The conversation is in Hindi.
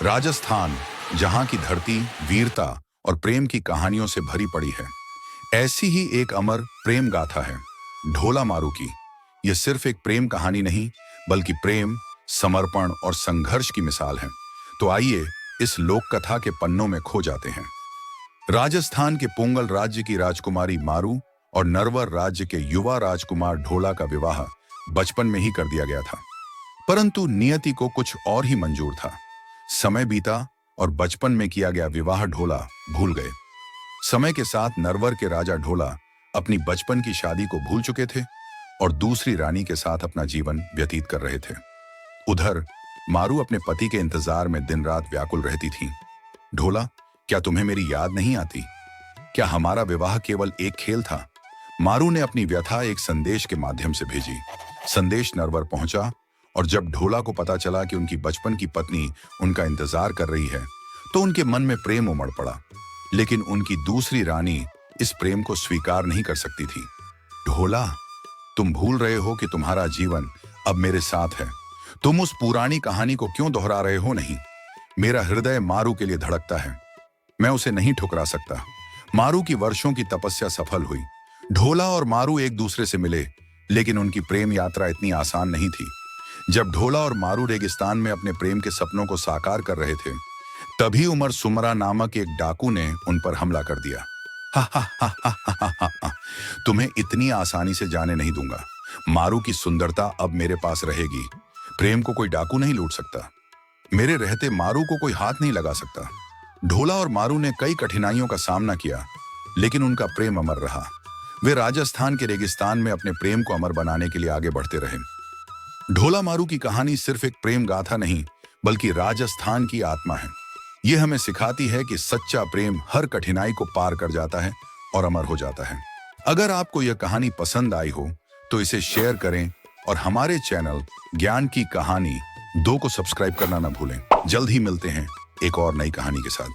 राजस्थान, जहां की धरती वीरता और प्रेम की कहानियों से भरी पड़ी है, ऐसी ही एक अमर प्रेम गाथा है ढोला मारू की। यह सिर्फ एक प्रेम कहानी नहीं, बल्कि प्रेम, समर्पण और संघर्ष की मिसाल है। तो आइए इस लोक कथा के पन्नों में खो जाते हैं। राजस्थान के पोंगल राज्य की राजकुमारी मारू और नरवर राज्य के युवा राजकुमार ढोला का विवाह बचपन में ही कर दिया गया था। परंतु नियति को कुछ और ही मंजूर था। समय बीता और बचपन में किया गया विवाह ढोला भूल गए। समय के साथ नरवर के राजा ढोला अपनी बचपन की शादी को भूल चुके थे और दूसरी रानी के साथ अपना जीवन व्यतीत कर रहे थे। उधर मारू अपने पति के इंतजार में दिन रात व्याकुल रहती थी। ढोला, क्या तुम्हें मेरी याद नहीं आती? क्या हमारा विवाह केवल एक खेल था? मारू ने अपनी व्यथा एक संदेश के माध्यम से भेजी। संदेश नरवर पहुंचा और जब ढोला को पता चला कि उनकी बचपन की पत्नी उनका इंतजार कर रही है, तो उनके मन में प्रेम उमड़ पड़ा। लेकिन उनकी दूसरी रानी इस प्रेम को स्वीकार नहीं कर सकती थी। ढोला, तुम भूल रहे हो कि तुम्हारा जीवन अब मेरे साथ है। तुम उस पुरानी कहानी को क्यों दोहरा रहे हो? नहीं, मेरा हृदय मारू के लिए धड़कता है। मैं उसे नहीं ठुकरा सकता। मारू की वर्षों की तपस्या सफल हुई। ढोला और मारू एक दूसरे से मिले, लेकिन उनकी प्रेम यात्रा इतनी आसान नहीं थी। जब ढोला और मारू रेगिस्तान में अपने प्रेम के सपनों को साकार कर रहे थे, तभी उमर सुमरा नामक एक डाकू ने उन पर हमला कर दिया। हा हा हा हा हा हा हा, तुम्हें इतनी आसानी से जाने नहीं दूंगा। मारू की सुंदरता अब मेरे पास रहेगी। प्रेम को कोई डाकू नहीं लूट सकता। मेरे रहते मारू को कोई हाथ नहीं लगा सकता। ढोला और मारू ने कई कठिनाइयों का सामना किया, लेकिन उनका प्रेम अमर रहा। वे राजस्थान के रेगिस्तान में अपने प्रेम को अमर बनाने के लिए आगे बढ़ते रहे। ढोला मारू की कहानी सिर्फ एक प्रेम गाथा नहीं, बल्कि राजस्थान की आत्मा है। यह हमें सिखाती है कि सच्चा प्रेम हर कठिनाई को पार कर जाता है और अमर हो जाता है। अगर आपको यह कहानी पसंद आई हो तो इसे शेयर करें और हमारे चैनल ज्ञान की कहानी 2 को सब्सक्राइब करना ना भूलें। जल्द ही मिलते हैं एक और नई कहानी के साथ।